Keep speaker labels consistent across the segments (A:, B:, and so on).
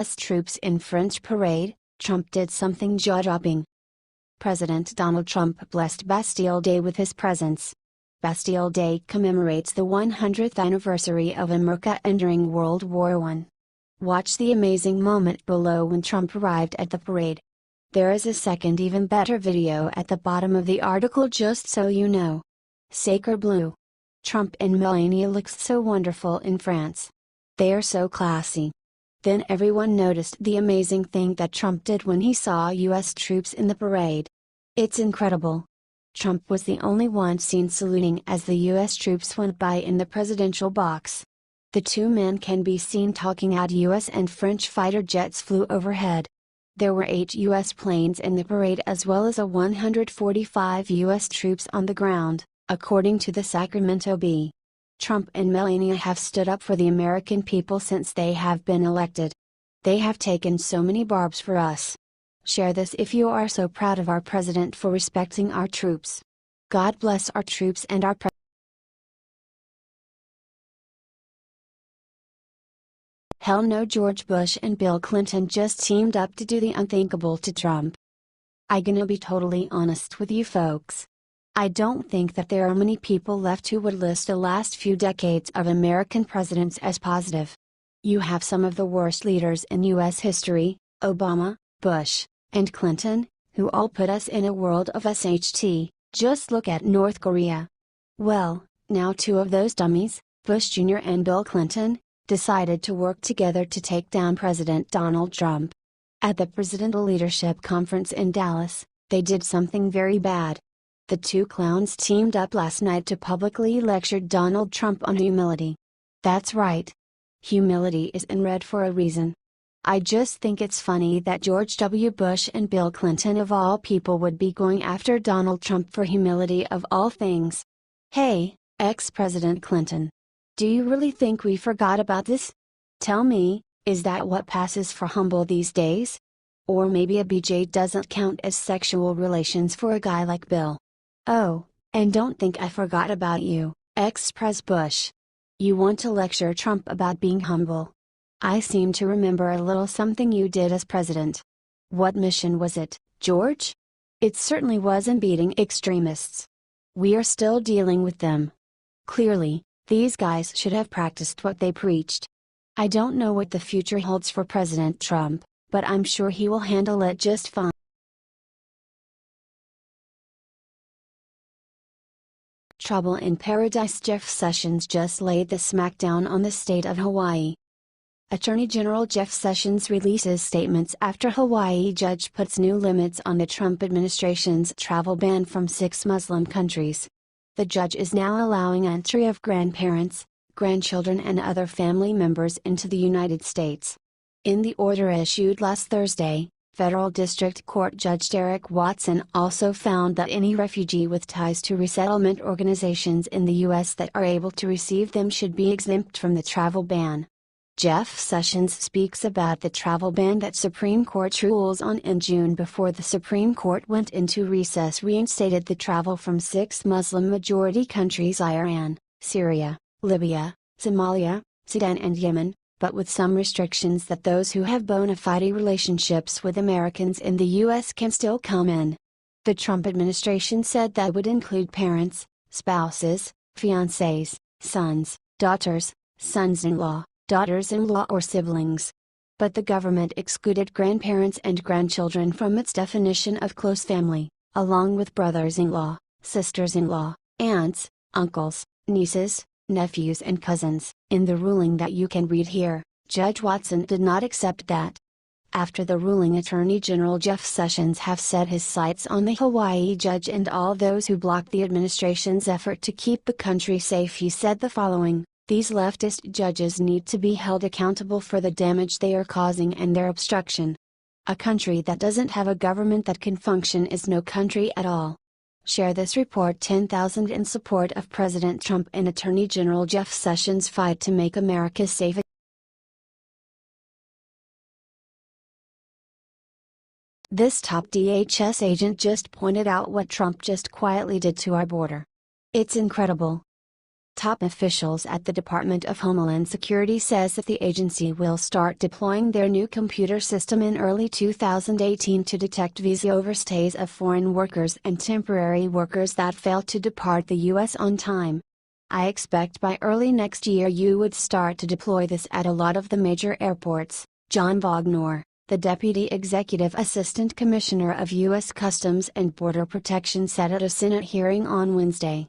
A: U.S. troops in French parade, Trump did something jaw-dropping. President Donald Trump blessed Bastille Day with his presence. Bastille Day commemorates the 100th anniversary of America entering World War I. Watch the amazing moment below when Trump arrived at the parade. There is a second even better video at the bottom of the article just so you know. Sacre Bleu. Trump and Melania look so wonderful in France. They are so classy. Then everyone noticed the amazing thing that Trump did when he saw U.S. troops in the parade. It's incredible. Trump was the only one seen saluting as the U.S. troops went by in the presidential box. The two men can be seen talking as U.S. and French fighter jets flew overhead. There were 8 U.S. planes in the parade as well as 145 U.S. troops on the ground, according to the Sacramento Bee. Trump and Melania have stood up for the American people since they have been elected. They have taken so many barbs for us. Share this if you are so proud of our president for respecting our troops. God bless our troops and our president. Hell no, George Bush and Bill Clinton just teamed up to do the unthinkable to Trump. I gonna be totally honest with you folks. I don't think that there are many people left who would list the last few decades of American presidents as positive. You have some of the worst leaders in U.S. history, Obama, Bush, and Clinton, who all put us in a world of SHT. Just look at North Korea. Well, now 2 of those dummies, Bush Jr. and Bill Clinton, decided to work together to take down President Donald Trump. At the Presidential Leadership Conference in Dallas, they did something very bad. The 2 clowns teamed up last night to publicly lecture Donald Trump on humility. That's right. Humility is in red for a reason. I just think it's funny that George W. Bush and Bill Clinton of all people would be going after Donald Trump for humility of all things. Hey, ex-President Clinton. Do you really think we forgot about this? Tell me, is that what passes for humble these days? Or maybe a BJ doesn't count as sexual relations for a guy like Bill. Oh, and don't think I forgot about you, ex-Pres Bush. You want to lecture Trump about being humble. I seem to remember a little something you did as president. What mission was it, George? It certainly wasn't beating extremists. We are still dealing with them. Clearly, these guys should have practiced what they preached. I don't know what the future holds for President Trump, but I'm sure he will handle it just fine. Trouble in Paradise. Jeff Sessions just laid the smackdown on the state of Hawaii. Attorney General Jeff Sessions releases statements after Hawaii judge puts new limits on the Trump administration's travel ban from 6 Muslim countries. The judge is now allowing entry of grandparents, grandchildren and other family members into the United States. In the order issued last Thursday, Federal District Court Judge Derek Watson also found that any refugee with ties to resettlement organizations in the U.S. that are able to receive them should be exempt from the travel ban. Jeff Sessions speaks about the travel ban that Supreme Court rules on in June before the Supreme Court went into recess reinstated the travel from 6 Muslim-majority countries: Iran, Syria, Libya, Somalia, Sudan and Yemen, but with some restrictions that those who have bona fide relationships with Americans in the U.S. can still come in. The Trump administration said that would include parents, spouses, fiancés, sons, daughters, sons-in-law, daughters-in-law or siblings. But the government excluded grandparents and grandchildren from its definition of close family, along with brothers-in-law, sisters-in-law, aunts, uncles, nieces, nephews and cousins. In the ruling that you can read here, Judge Watson did not accept that. After the ruling, Attorney General Jeff Sessions have set his sights on the Hawaii judge and all those who blocked the administration's effort to keep the country safe. He said the following: "These leftist judges need to be held accountable for the damage they are causing and their obstruction. A country that doesn't have a government that can function is no country at all." Share this report 10,000 in support of President Trump and Attorney General Jeff Sessions' fight to make America safe. This top DHS agent just pointed out what Trump just quietly did to our border. It's incredible. Top officials at the Department of Homeland Security says that the agency will start deploying their new computer system in early 2018 to detect visa overstays of foreign workers and temporary workers that fail to depart the U.S. on time. I expect by early next year you would start to deploy this at a lot of the major airports, John Wagner, the Deputy Executive Assistant Commissioner of U.S. Customs and Border Protection said at a Senate hearing on Wednesday.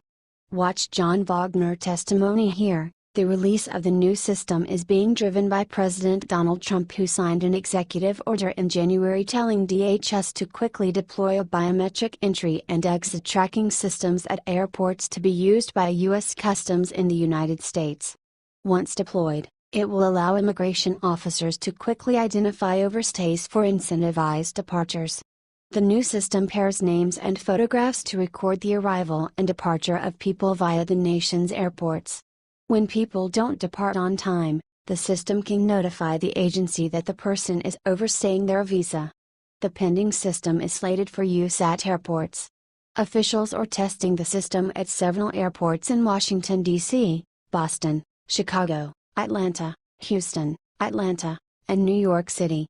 A: Watch John Wagner testimony here. The release of the new system is being driven by President Donald Trump, who signed an executive order in January telling DHS to quickly deploy biometric entry and exit tracking systems at airports to be used by U.S. Customs in the United States. Once deployed, it will allow immigration officers to quickly identify overstays for incentivized departures. The new system pairs names and photographs to record the arrival and departure of people via the nation's airports. When people don't depart on time, the system can notify the agency that the person is overstaying their visa. The pending system is slated for use at airports. Officials are testing the system at several airports in Washington, D.C., Boston, Chicago, Atlanta, Houston, Atlanta, and New York City.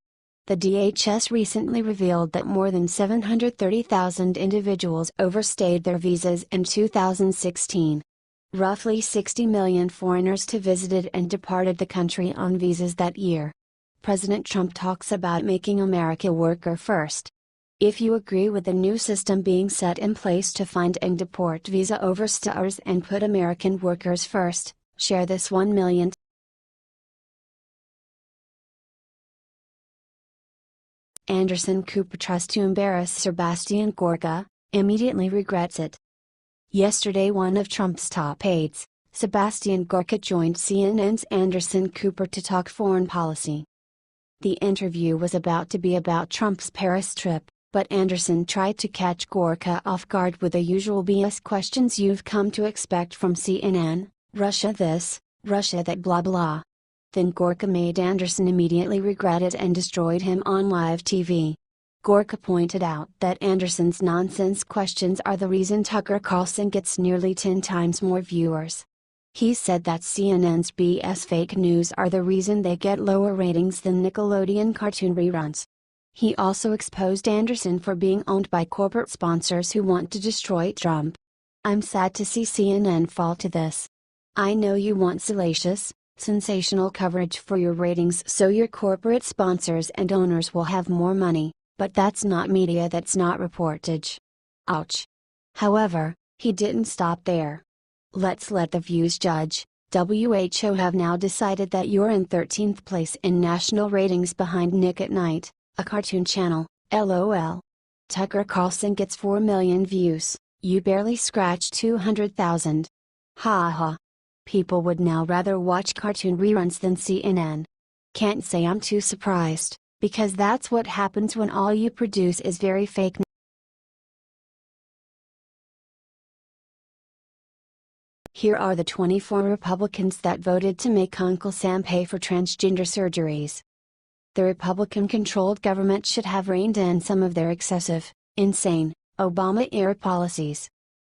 A: The DHS recently revealed that more than 730,000 individuals overstayed their visas in 2016. Roughly 60 million foreigners visited and departed the country on visas that year. President Trump talks about making America worker first. If you agree with the new system being set in place to find and deport visa overstayers and put American workers first, share this 1 million. Anderson Cooper tries to embarrass Sebastian Gorka, immediately regrets it. Yesterday, one of Trump's top aides, Sebastian Gorka, joined CNN's Anderson Cooper to talk foreign policy. The interview was about to be about Trump's Paris trip, but Anderson tried to catch Gorka off guard with the usual BS questions you've come to expect from CNN, Russia this, Russia that, blah blah. Then Gorka made Anderson immediately regret it and destroyed him on live TV. Gorka pointed out that Anderson's nonsense questions are the reason Tucker Carlson gets nearly 10 times more viewers. He said that CNN's BS fake news are the reason they get lower ratings than Nickelodeon cartoon reruns. He also exposed Anderson for being owned by corporate sponsors who want to destroy Trump. I'm sad to see CNN fall to this. I know you want salacious, sensational coverage for your ratings so your corporate sponsors and owners will have more money, but that's not media, that's not reportage. Ouch. However, he didn't stop there. Let's let the views judge. WHO have now decided that you're in 13th place in national ratings behind Nick at Night, a cartoon channel, LOL. Tucker Carlson gets 4 million views, you barely scratch 200,000. Ha ha. People would now rather watch cartoon reruns than CNN. Can't say I'm too surprised, because that's what happens when all you produce is very fake news. Here are the 24 Republicans that voted to make Uncle Sam pay for transgender surgeries. The Republican-controlled government should have reined in some of their excessive, insane, Obama-era policies.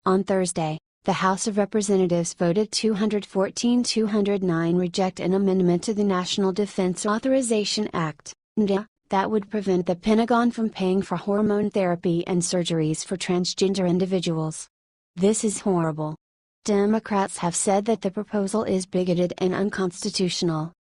A: On Thursday, the House of Representatives voted 214-209 reject an amendment to the National Defense Authorization Act, NDA, that would prevent the Pentagon from paying for hormone therapy and surgeries for transgender individuals. This is horrible. Democrats have said that the proposal is bigoted and unconstitutional.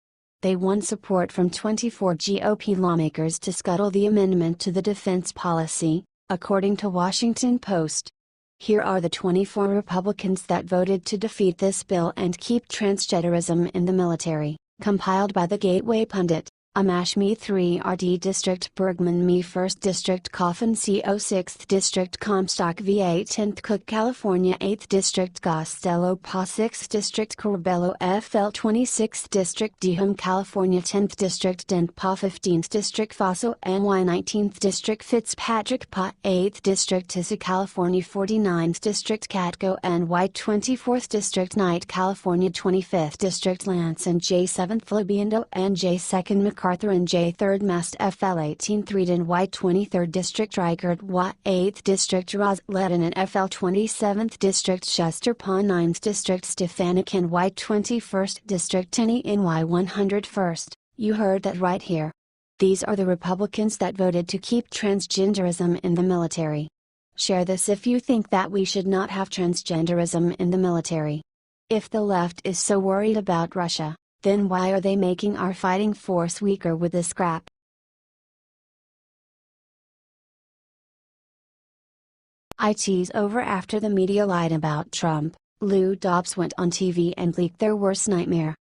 A: They won support from 24 GOP lawmakers to scuttle the amendment to the defense policy, according to Huffington Post. Here are the 24 Republicans that voted to defeat this bill and keep transgenderism in the military, compiled by the Gateway Pundit. Amash Me 3 RD District Bergman Me 1st District Coffin CO 6th District Comstock VA 10th Cook California 8th District Costello PA 6th District Corbello FL 26th District Deham California 10th District Dent PA 15th District Faso NY 19th District Fitzpatrick PA 8th District Tissa California 49th District Catco NY 24th District Knight California 25th District Lance and J 7th Labiendo and J 2nd McCarthy Cartharin J 3rd Mast FL 18 Threeden Y 23rd District Rygert Y 8th District Rosletten and FL 27th District Chester Pond 9th District Stefanican Y 21st District Tenney in Y 101st. You heard that right here. These are the Republicans that voted to keep transgenderism in the military. Share this if you think that we should not have transgenderism in the military. If the left is so worried about Russia, then why are they making our fighting force weaker with this crap? It's over after the media lied about Trump. Lou Dobbs went on TV and leaked their worst nightmare.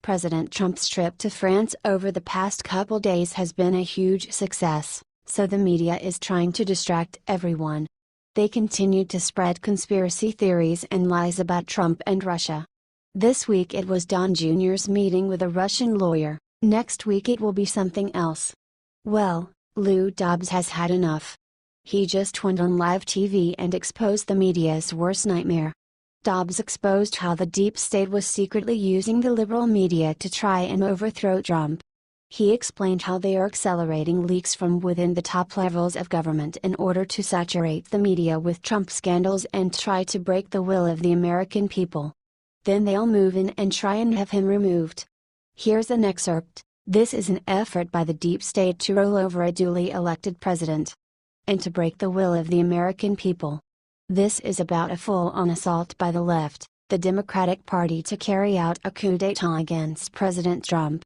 A: President Trump's trip to France over the past couple days has been a huge success, so the media is trying to distract everyone. They continued to spread conspiracy theories and lies about Trump and Russia. This week it was Don Jr.'s meeting with a Russian lawyer, next week it will be something else. Well, Lou Dobbs has had enough. He just went on live TV and exposed the media's worst nightmare. Dobbs exposed how the deep state was secretly using the liberal media to try and overthrow Trump. He explained how they are accelerating leaks from within the top levels of government in order to saturate the media with Trump scandals and try to break the will of the American people. Then they'll move in and try and have him removed. Here's an excerpt. This is an effort by the deep state to roll over a duly elected president and to break the will of the American people. This is about a full-on assault by the left, the Democratic Party, to carry out a coup d'etat against President Trump,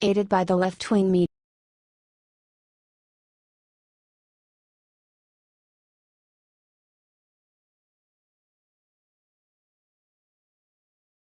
A: aided by the left-wing media.